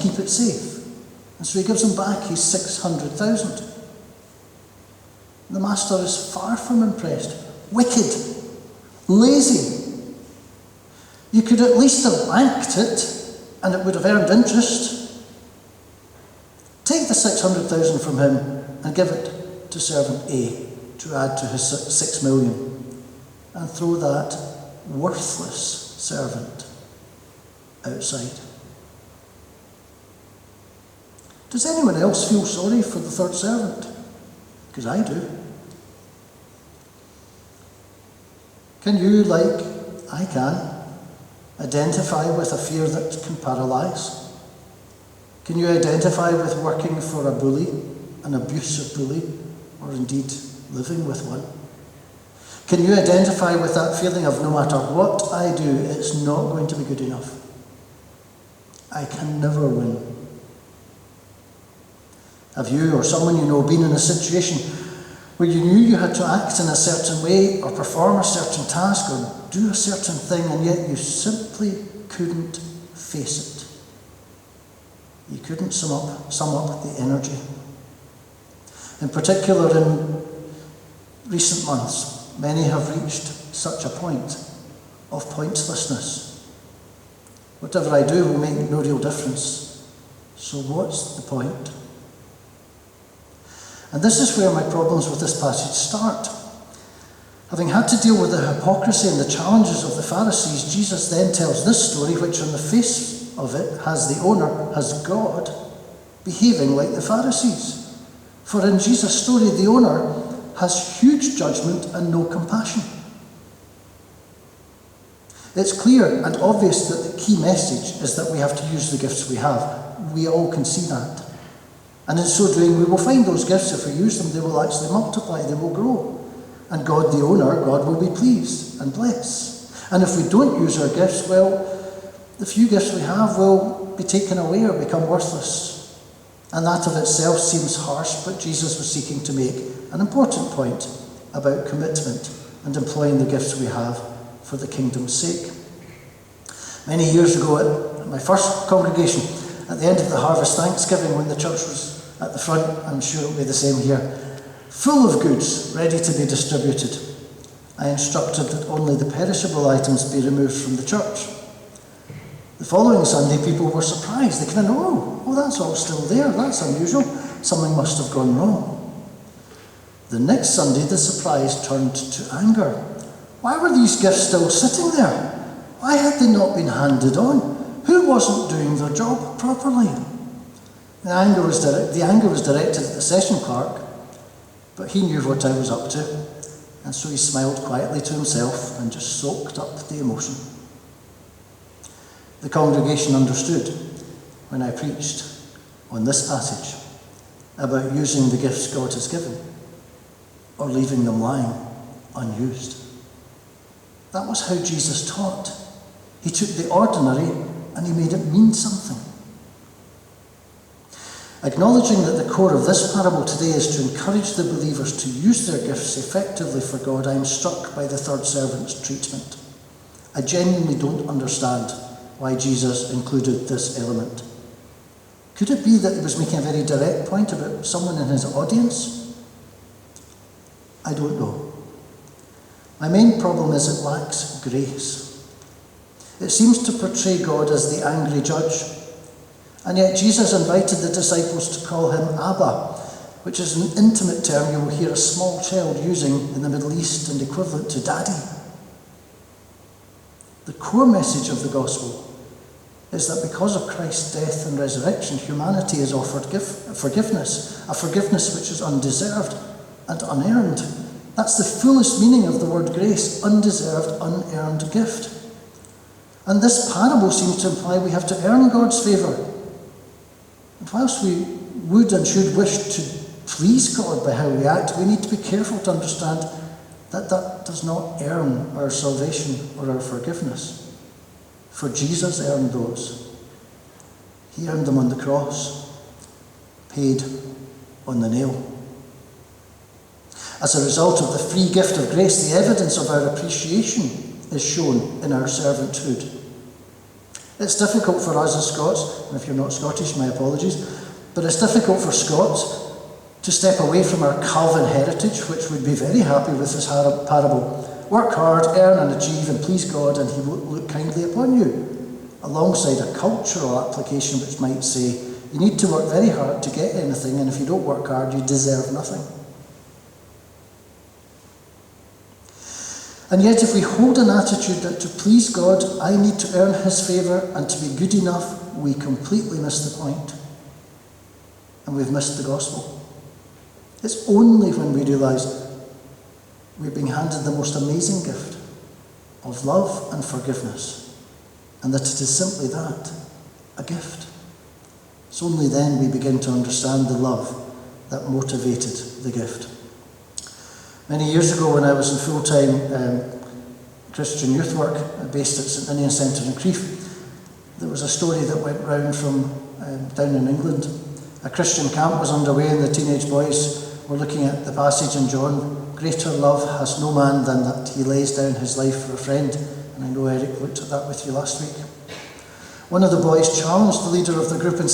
keep it safe. And so he gives him back his 600,000. The master is far from impressed. Wicked. Lazy. You could at least have banked it, and it would have earned interest. Take the 600,000 from him and give it to servant A to add to his 6 million, and throw that worthless servant outside. Does anyone else feel sorry for the third servant? Because I do. Can you, like I can, identify with a fear that can paralyse? Can you identify with working for a bully, an abusive bully, or indeed living with one? Can you identify with that feeling of no matter what I do, it's not going to be good enough? I can never win. Have you or someone you know been in a situation where you knew you had to act in a certain way or perform a certain task or do a certain thing, and yet you simply couldn't face it? You couldn't sum up the energy. In particular, in recent months, many have reached such a point of pointlessness. Whatever I do will make no real difference. So what's the point? And this is where my problems with this passage start. Having had to deal with the hypocrisy and the challenges of the Pharisees, Jesus then tells this story, which on the face of it has the owner, has God, behaving like the Pharisees. For in Jesus' story, the owner has huge judgment and no compassion. It's clear and obvious that the key message is that we have to use the gifts we have. We all can see that. And in so doing, we will find those gifts, if we use them, they will actually multiply, they will grow. And God, the owner, God will be pleased and bless. And if we don't use our gifts, well, the few gifts we have will be taken away or become worthless. And that of itself seems harsh, but Jesus was seeking to make an important point about commitment and employing the gifts we have for the kingdom's sake. Many years ago, at my first congregation, at the end of the harvest Thanksgiving, when the church was at the front, I'm sure it'll be the same here, full of goods ready to be distributed, I instructed that only the perishable items be removed from the church. The following Sunday, people were surprised. They kind of, oh, that's all still there. That's unusual. Something must have gone wrong. The next Sunday, the surprise turned to anger. Why were these gifts still sitting there? Why had they not been handed on? Who wasn't doing their job properly? The anger was directed at the session clerk, but he knew what I was up to, and so he smiled quietly to himself and just soaked up the emotion. The congregation understood when I preached on this passage about using the gifts God has given or leaving them lying unused. That was how Jesus taught. He took the ordinary and he made it mean something. Acknowledging that the core of this parable today is to encourage the believers to use their gifts effectively for God, I am struck by the third servant's treatment. I genuinely don't understand why Jesus included this element. Could it be that he was making a very direct point about someone in his audience? I don't know. My main problem is it lacks grace. It seems to portray God as the angry judge. And yet Jesus invited the disciples to call him Abba, which is an intimate term you will hear a small child using in the Middle East and equivalent to daddy. The core message of the gospel is that because of Christ's death and resurrection, humanity is offered forgiveness, a forgiveness which is undeserved and unearned. That's the fullest meaning of the word grace, undeserved, unearned gift. And this parable seems to imply we have to earn God's favour. And whilst we would and should wish to please God by how we act, we need to be careful to understand that that does not earn our salvation or our forgiveness. For Jesus earned those. He earned them on the cross, paid on the nail. As a result of the free gift of grace, the evidence of our appreciation is shown in our servanthood. It's difficult for us as Scots, and if you're not Scottish, my apologies, but it's difficult for Scots to step away from our Calvin heritage, which would be very happy with this parable. Work hard, earn and achieve, and please God, and he will look kindly upon you, alongside a cultural application which might say, you need to work very hard to get anything, and if you don't work hard, you deserve nothing. And yet, if we hold an attitude that to please God, I need to earn his favour and to be good enough, we completely miss the point. And we've missed the gospel. It's only when we realise we're being handed the most amazing gift of love and forgiveness, and that it is simply that, a gift. It's only then we begin to understand the love that motivated the gift. Many years ago, when I was in full-time Christian youth work based at St Ninian Centre in Crieff, there was a story that went round from down in England. A Christian camp was underway and the teenage boys were looking at the passage in John, greater love has no man than that he lays down his life for a friend. And I know Eric looked at that with you last week. One of the boys challenged the leader of the group and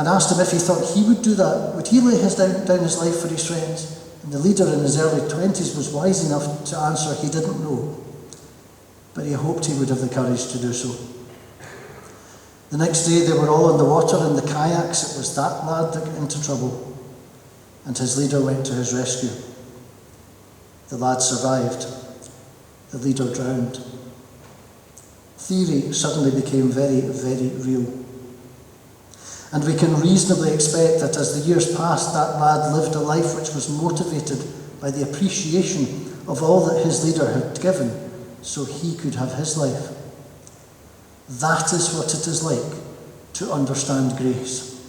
asked him if he thought he would do that. Would he lay down his life for his friends? And the leader in his early 20s was wise enough to answer he didn't know, but he hoped he would have the courage to do so. The next day they were all in the water in the kayaks. It was that lad that got into trouble, and his leader went to his rescue. The lad survived. The leader drowned. Theory suddenly became very, very real. And we can reasonably expect that as the years passed, that lad lived a life which was motivated by the appreciation of all that his leader had given, so he could have his life. That is what it is like to understand grace.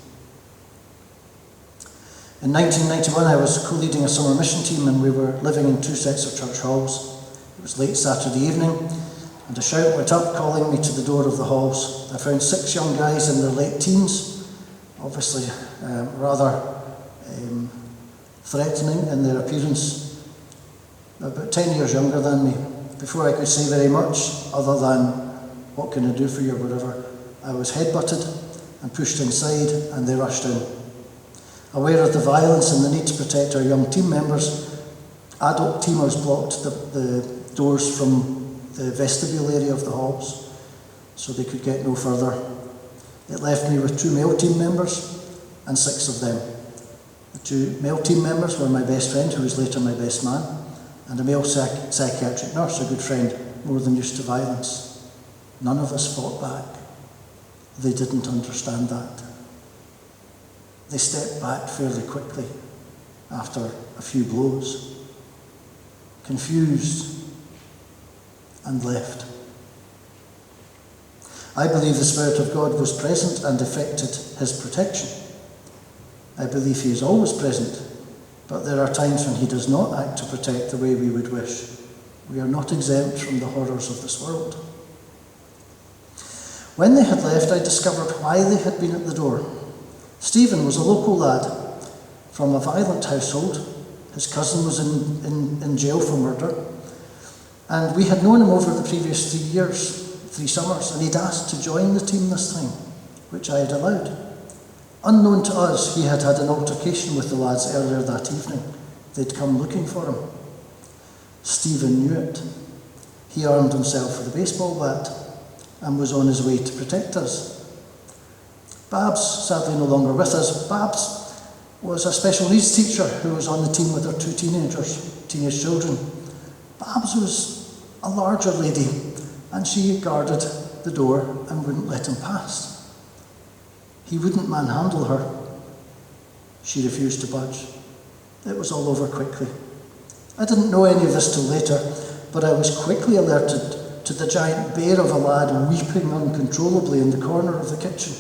In 1991, I was co-leading a summer mission team, and we were living in 2 sets of church halls. It was late Saturday evening, and a shout went up calling me to the door of the halls. I found 6 young guys in their late teens, obviously rather threatening in their appearance, about 10 years younger than me. Before I could say very much, other than, what can I do for you, or whatever, I was headbutted and pushed inside, and they rushed in. Aware of the violence and the need to protect our young team members, adult teamers blocked the doors from the vestibule area of the halls, so they could get no further. It left me with 2 male team members and 6 of them. The 2 male team members were my best friend, who was later my best man, and a male psychiatric nurse, a good friend, more than used to violence. None of us fought back. They didn't understand that. They stepped back fairly quickly after a few blows, confused, and left. I believe the Spirit of God was present and effected his protection. I believe he is always present, but there are times when he does not act to protect the way we would wish. We are not exempt from the horrors of this world. When they had left, I discovered why they had been at the door. Stephen was a local lad from a violent household. His cousin was in jail for murder, and we had known him over the previous 3 summers, and he'd asked to join the team this time, which I had allowed. Unknown to us, he had had an altercation with the lads earlier that evening. They'd come looking for him. Stephen knew it. He armed himself with a baseball bat and was on his way to protect us. Babs, sadly no longer with us, Babs was a special needs teacher who was on the team with her 2 teenage children. Babs was a larger lady, and she guarded the door and wouldn't let him pass. He wouldn't manhandle her. She refused to budge. It was all over quickly. I didn't know any of this till later, but I was quickly alerted to the giant bear of a lad weeping uncontrollably in the corner of the kitchen,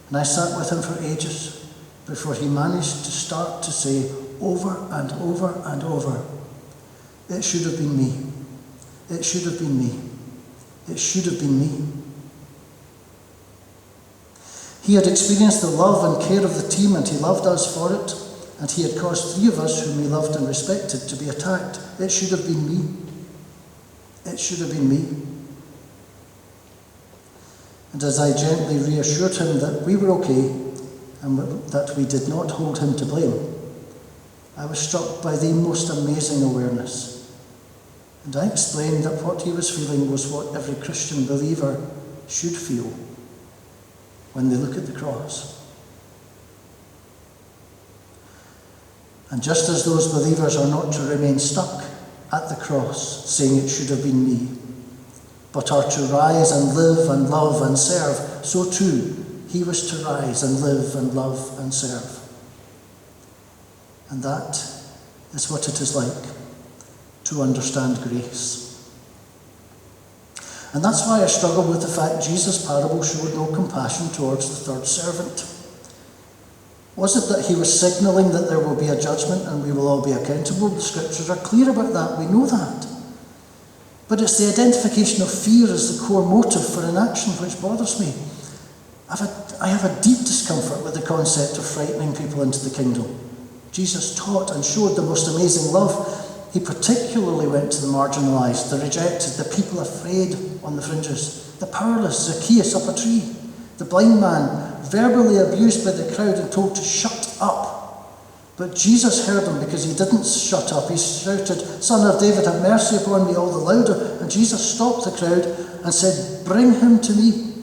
and I sat with him for ages before he managed to start to say over and over and over, "It should have been me. It should have been me. It should have been me." He had experienced the love and care of the team, and he loved us for it, and he had caused 3 of us whom he loved and respected to be attacked. It should have been me. It should have been me. And as I gently reassured him that we were okay and that we did not hold him to blame, I was struck by the most amazing awareness. And I explained that what he was feeling was what every Christian believer should feel when they look at the cross. And just as those believers are not to remain stuck at the cross, saying it should have been me, but are to rise and live and love and serve, so too he was to rise and live and love and serve. And that is what it is like to understand grace. And that's why I struggle with the fact Jesus' parable showed no compassion towards the third servant. Was it that he was signalling that there will be a judgment and we will all be accountable? The scriptures are clear about that, we know that. But it's the identification of fear as the core motive for inaction which bothers me. I have a deep discomfort with the concept of frightening people into the kingdom. Jesus taught and showed the most amazing love. He particularly went to the marginalised, the rejected, the people afraid on the fringes, the powerless, Zacchaeus up a tree, the blind man, verbally abused by the crowd and told to shut up. But Jesus heard him because he didn't shut up. He shouted, "Son of David, have mercy upon me," all the louder. And Jesus stopped the crowd and said, "Bring him to me,"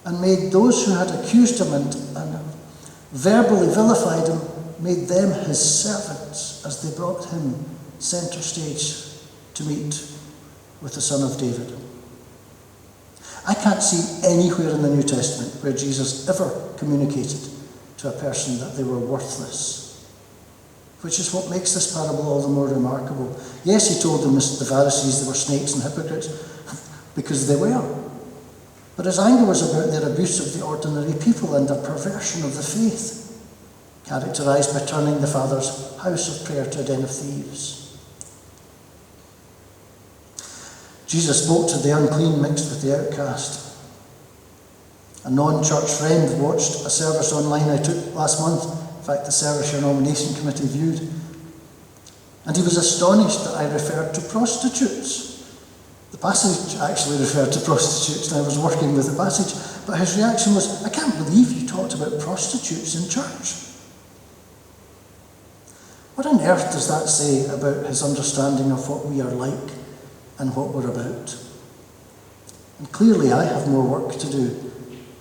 and made those who had accused him and verbally vilified him, made them his servants as they brought him centre stage to meet with the Son of David. I can't see anywhere in the New Testament where Jesus ever communicated to a person that they were worthless, which is what makes this parable all the more remarkable. Yes, he told them, the Pharisees, they were snakes and hypocrites, because they were. But his anger was about their abuse of the ordinary people and a perversion of the faith, characterised by turning the Father's house of prayer to a den of thieves. Jesus spoke to the unclean mixed with the outcast. A non-church friend watched a service online I took last month, in fact the service your nomination committee viewed, and he was astonished that I referred to prostitutes. The passage actually referred to prostitutes and I was working with the passage, but his reaction was, "I can't believe you talked about prostitutes in church." What on earth does that say about his understanding of what we are like and what we're about? And clearly I have more work to do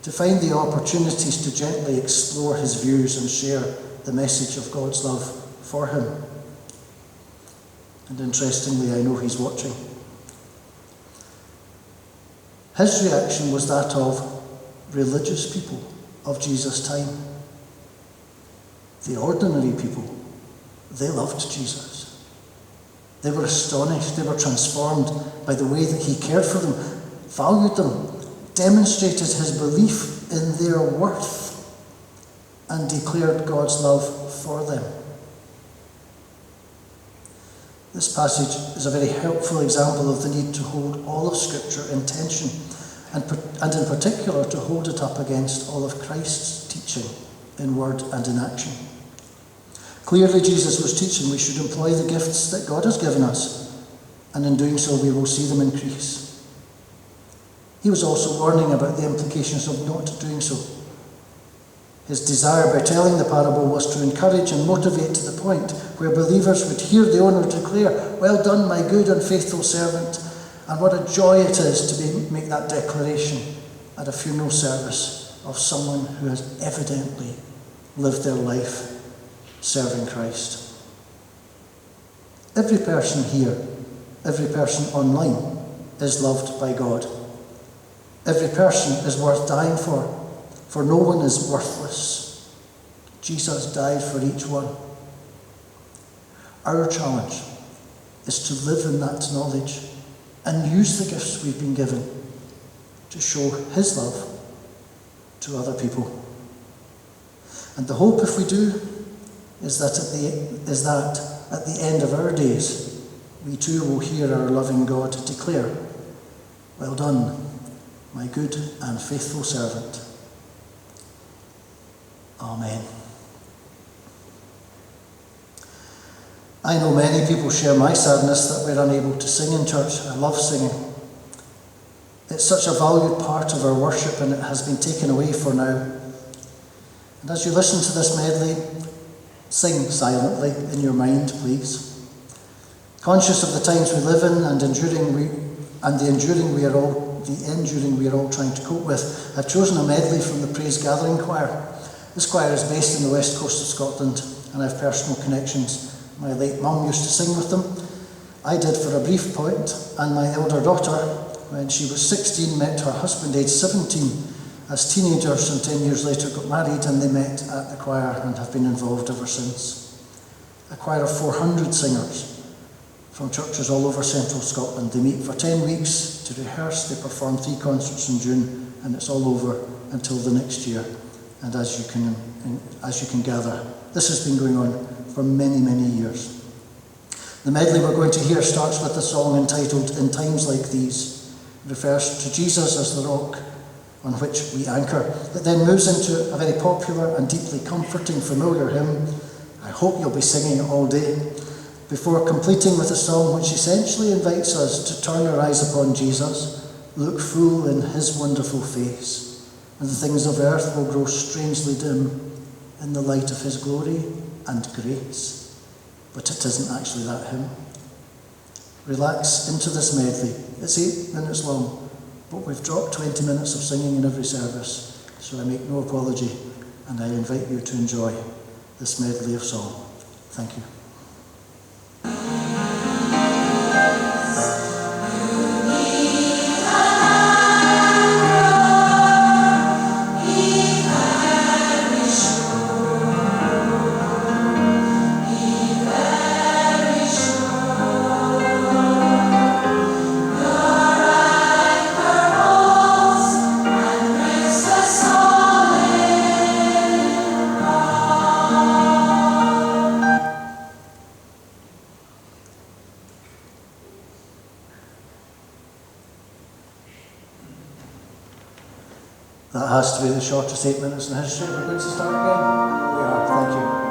to find the opportunities to gently explore his views and share the message of God's love for him. And interestingly, I know he's watching. His reaction was that of religious people of Jesus' time. The ordinary people, they loved Jesus. They were astonished, they were transformed by the way that he cared for them, valued them, demonstrated his belief in their worth, and declared God's love for them. This passage is a very helpful example of the need to hold all of Scripture in tension, and in particular to hold it up against all of Christ's teaching in word and in action. Clearly Jesus was teaching we should employ the gifts that God has given us, and in doing so we will see them increase. He was also warning about the implications of not doing so. His desire by telling the parable was to encourage and motivate to the point where believers would hear the owner declare, "Well done, my good and faithful servant." And what a joy it is to make that declaration at a funeral service of someone who has evidently lived their life serving Christ. Every person here, every person online is loved by God. Every person is worth dying for no one is worthless. Jesus died for each one. Our challenge is to live in that knowledge and use the gifts we've been given to show his love to other people. And the hope, if we do, is that at the end of our days, we too will hear our loving God declare, "Well done, my good and faithful servant." Amen. I know many people share my sadness that we're unable to sing in church. I love singing. It It's such a valued part of our worship, and it has been taken away for now. And as you listen to this medley, sing silently in your mind, please. Conscious of the times we live in and the enduring we are all trying to cope with, I've chosen a medley from the Praise Gathering Choir. This choir is based in the west coast of Scotland, and I have personal connections. My late mum used to sing with them. I did for a brief point, and my elder daughter, when she was 16, met her husband aged 17 as teenagers, and 10 years later got married, and they met at the choir and have been involved ever since. A choir of 400 singers from churches all over central Scotland. They meet for 10 weeks to rehearse. They perform 3 concerts in June, and it's all over until the next year. And as you can gather, this has been going on for many, many years. The medley we're going to hear starts with a song entitled "In Times Like These." It refers to Jesus as the rock on which we anchor. It then moves into a very popular and deeply comforting, familiar hymn. I hope you'll be singing it all day, before completing with a song which essentially invites us to turn our eyes upon Jesus, look full in his wonderful face, and the things of earth will grow strangely dim in the light of his glory and grace. But it isn't actually that hymn. Relax into this medley. It's 8 minutes long, but we've dropped 20 minutes of singing in every service, so I make no apology, and I invite you to enjoy this medley of song. Thank you. That has to be the shortest 8 minutes in history. We're going to start again. We are, thank you.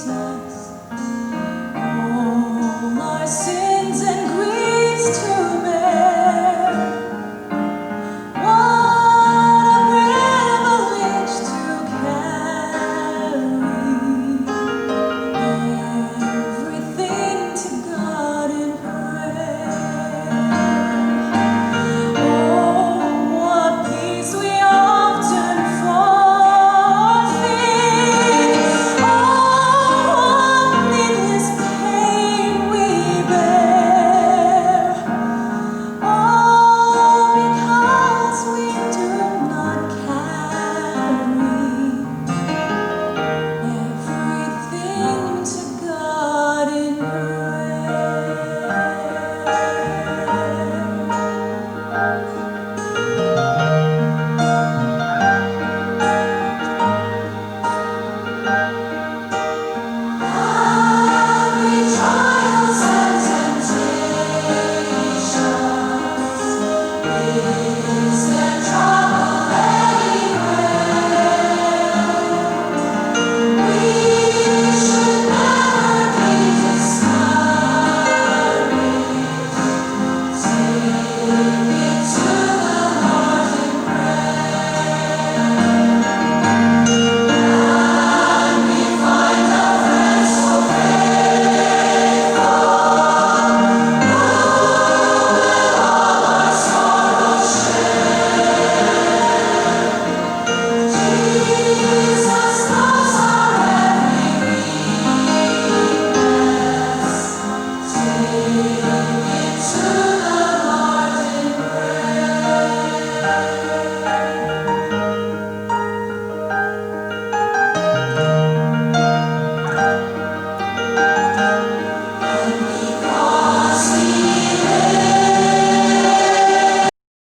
Jesus.